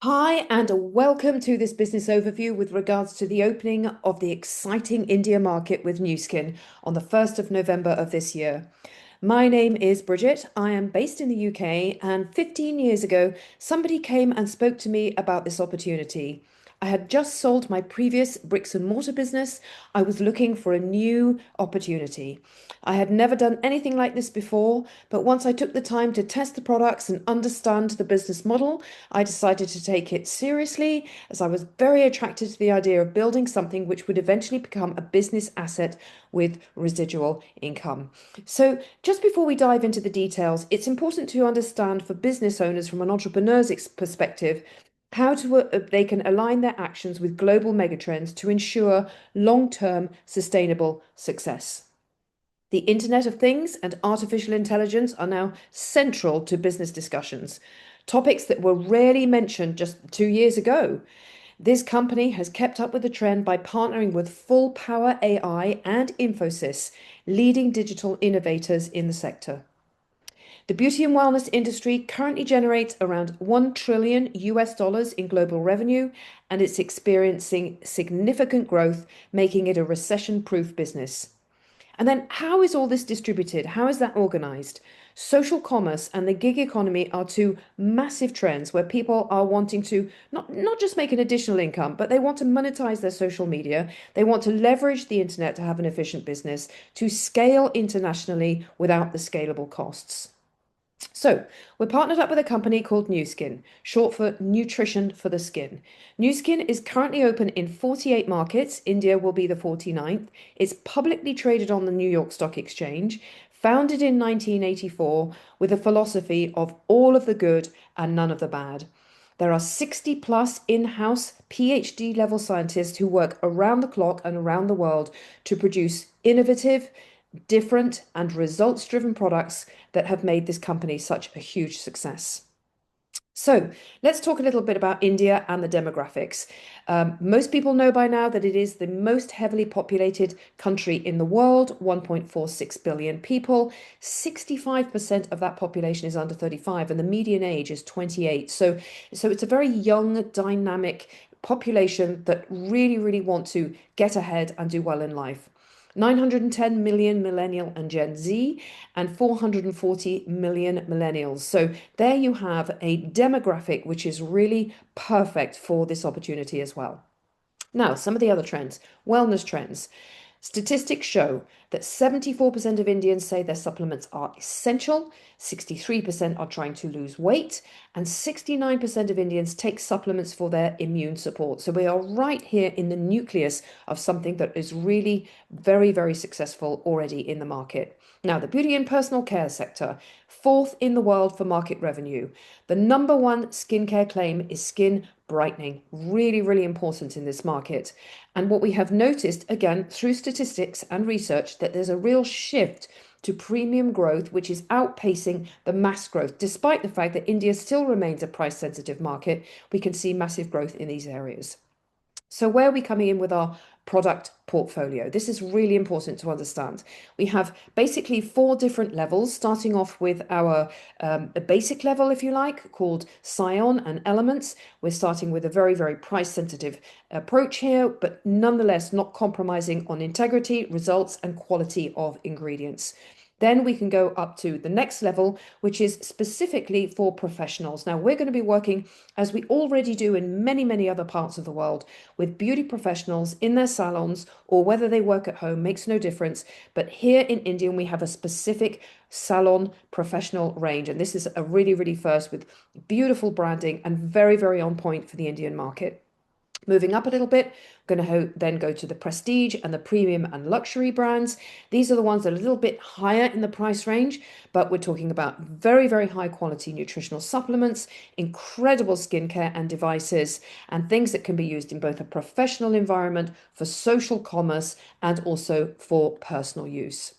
Hi, and welcome to this business overview with regards to the opening of the exciting India market with Nu Skin on the 1st of November of this year. My name is Bridget. I am based in the UK, and 15 years ago, somebody came and spoke to me about this opportunity. I had just sold my previous bricks and mortar business. I was looking for a new opportunity. I had never done anything like this before, but once I took the time to test the products and understand the business model, I decided to take it seriously as I was very attracted to the idea of building something which would eventually become a business asset with residual income. So, just before we dive into the details, it's important to understand for business owners from an entrepreneur's perspective how they can align their actions with global megatrends to ensure long-term sustainable success. The Internet of Things and artificial intelligence are now central to business discussions, topics that were rarely mentioned just 2 years ago. This company has kept up with the trend by partnering with Full Power AI and Infosys, leading digital innovators in the sector. The beauty and wellness industry currently generates around 1 trillion US dollars in global revenue, and it's experiencing significant growth, making it a recession-proof business. And then, how is all this distributed? How is that organized? Social commerce and the gig economy are two massive trends where people are wanting to not just make an additional income, but they want to monetize their social media. They want to leverage the internet to have an efficient business, to scale internationally without the scalable costs. So, we're partnered up with a company called Nu Skin, short for Nutrition for the Skin. Nu Skin is currently open in 48 markets. India will be the 49th. It's publicly traded on the New York Stock Exchange, founded in 1984 with a philosophy of all of the good and none of the bad. There are 60 plus in-house PhD level scientists who work around the clock and around the world to produce innovative, different and results driven products that have made this company such a huge success. So let's talk a little bit about India and the demographics. Most people know by now that it is the most heavily populated country in the world, 1.46 billion people. 65% of that population is under 35, and the median age is 28. So it's a very young, dynamic population that really want to get ahead and do well in life. 910 million millennial and Gen Z, and 440 million millennials. So there you have a demographic which is really perfect for this opportunity as well. Now, some of the other trends, wellness trends. Statistics show that 74% of Indians say their supplements are essential, 63% are trying to lose weight, and 69% of Indians take supplements for their immune support. So we are right here in the nucleus of something that is really very successful already in the market. Now, the beauty and personal care sector, fourth in the world for market revenue. The number one skincare claim is skin brightening. Really important in this market. And what we have noticed, again, through statistics and research, that there's a real shift to premium growth, which is outpacing the mass growth. Despite the fact that India still remains a price sensitive market, we can see massive growth in these areas. So where are we coming in with our product portfolio? This is really important to understand. We have basically four different levels, starting off with our basic level, if you like, called Scion and Elements. We're starting with a very price sensitive approach here, but nonetheless not compromising on integrity, results, and quality of ingredients. Then we can go up to the next level, which is specifically for professionals. Now, we're going to be working, as we already do in many other parts of the world, with beauty professionals in their salons, or whether they work at home, makes no difference. But here in India, we have a specific salon professional range. And this is a really first with beautiful branding and very on point for the Indian market. Moving up a little bit, I'm going to then go to the prestige and the premium and luxury brands. These are the ones that are a little bit higher in the price range, but we're talking about very high quality nutritional supplements, incredible skincare and devices, and things that can be used in both a professional environment, for social commerce, and also for personal use.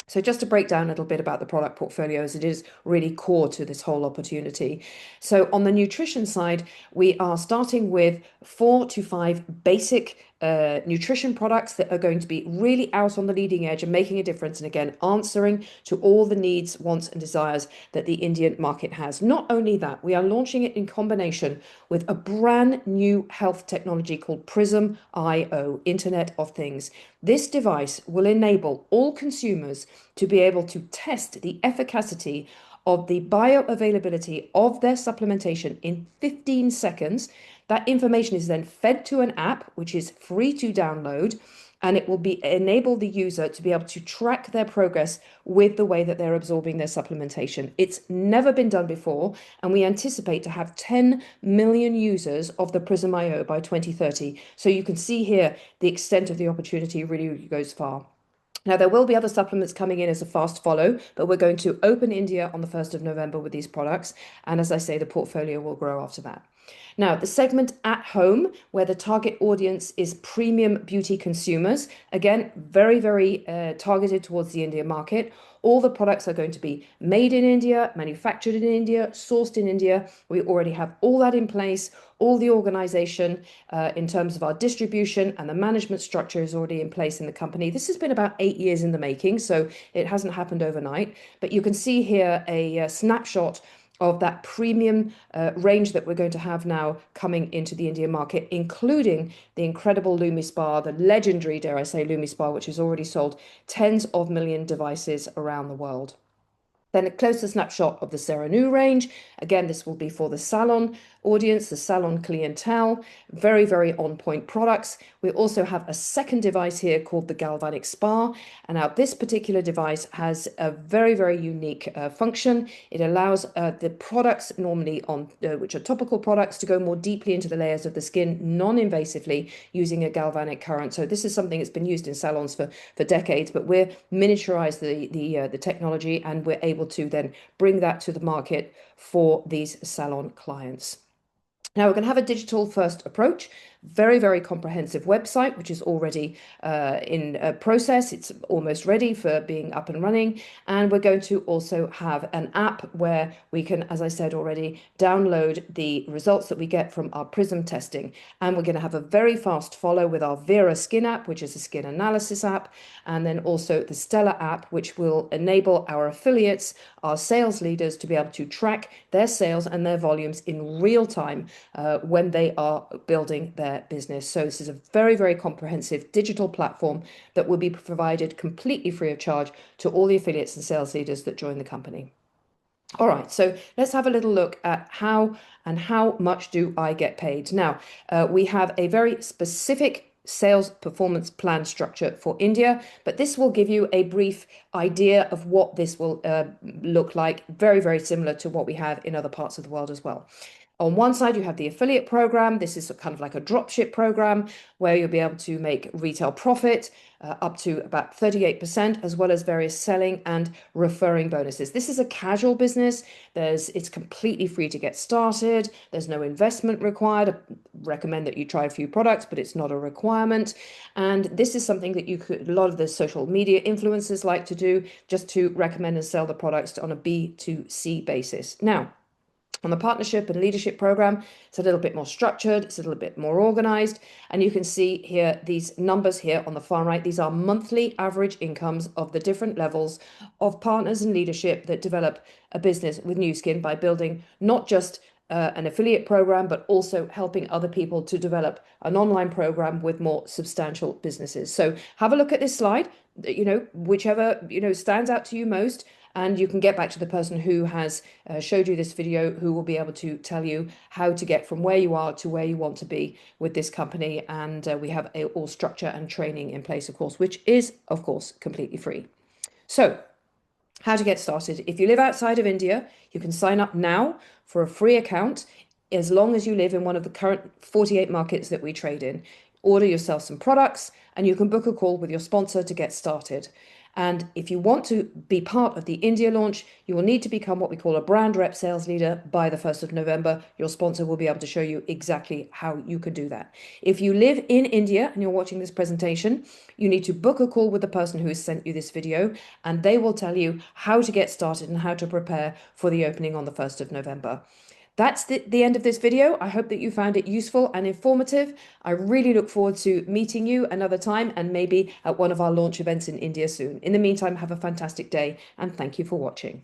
So just to break down a little bit about the product portfolio, as it is really core to this whole opportunity. So on the nutrition side, we are starting with 4 to 5 basic nutrition products that are going to be really out on the leading edge and making a difference. And again, answering to all the needs, wants, and desires that the Indian market has. Not only that, we are launching it in combination with a brand new health technology called Prism IO, Internet of Things. This device will enable all consumers to be able to test the efficacy of the bioavailability of their supplementation in 15 seconds. That information is then fed to an app, which is free to download, and it will enable the user to be able to track their progress with the way that they're absorbing their supplementation. It's never been done before, and we anticipate to have 10 million users of the Prism IO by 2030. So you can see here the extent of the opportunity really goes far. Now, there will be other supplements coming in as a fast follow, but we're going to open India on the 1st of November with these products. And as I say, the portfolio will grow after that. Now, the segment at home, where the target audience is premium beauty consumers, again, very, very targeted towards the Indian market. All the products are going to be made in India, manufactured in India, sourced in India. We already have all that in place. All the organization in terms of our distribution and the management structure is already in place in the company. This has been about 8 years in the making, so it hasn't happened overnight. But you can see here a snapshot of that premium range that we're going to have now coming into the Indian market, including the incredible LumiSpa, the legendary, dare I say, LumiSpa, which has already sold tens of million devices around the world. Then a closer snapshot of the CeraNu range. Again, this will be for the salon audience, the salon clientele. Very, very on-point products. We also have a second device here called the Galvanic Spa. And now this particular device has a very, very unique function. It allows the products normally on, which are topical products, to go more deeply into the layers of the skin non-invasively using a galvanic current. So this is something that's been used in salons for decades, but we're miniaturized the technology, and we're able to then bring that to the market for these salon clients. Now, we're going to have a digital first approach, very, very comprehensive website, which is already in process. It's almost ready for being up and running. And we're going to also have an app where we can, as I said already, download the results that we get from our Prism testing. And we're going to have a very fast follow with our Vera Skin app, which is a skin analysis app. And then also the Stella app, which will enable our affiliates, our sales leaders, to be able to track their sales and their volumes in real time when they are building their business. So this is a very, very comprehensive digital platform that will be provided completely free of charge to all the affiliates and sales leaders that join the company. All right, so let's have a little look at how much do I get paid. Now, we have a very specific sales performance plan structure for India, but this will give you a brief idea of what this will look like, very, very similar to what we have in other parts of the world as well. On one side, you have the affiliate program. This is kind of like a dropship program where you'll be able to make retail profit up to about 38%, as well as various selling and referring bonuses. This is a casual business. It's completely free to get started. There's no investment required. I recommend that you try a few products, but it's not a requirement. And this is something that a lot of the social media influencers like to do, just to recommend and sell the products on a B2C basis. Now, on the partnership and leadership program, it's a little bit more structured, it's a little bit more organized, and you can see here these numbers here on the far right. These are monthly average incomes of the different levels of partners and leadership that develop a business with Nu Skin by building not just an affiliate program, but also helping other people to develop an online program with more substantial businesses. So have a look at this slide, whichever, stands out to you most. And you can get back to the person who has showed you this video, who will be able to tell you how to get from where you are to where you want to be with this company. And we have all structure and training in place, of course, which is, of course, completely free. So how to get started. If you live outside of India, you can sign up now for a free account as long as you live in one of the current 48 markets that we trade in. Order yourself some products and you can book a call with your sponsor to get started. And if you want to be part of the India launch, you will need to become what we call a brand rep sales leader by the 1st of November. Your sponsor will be able to show you exactly how you can do that. If you live in India and you're watching this presentation, you need to book a call with the person who has sent you this video, and they will tell you how to get started and how to prepare for the opening on the 1st of November. That's the end of this video. I hope that you found it useful and informative. I really look forward to meeting you another time and maybe at one of our launch events in India soon. In the meantime, have a fantastic day and thank you for watching.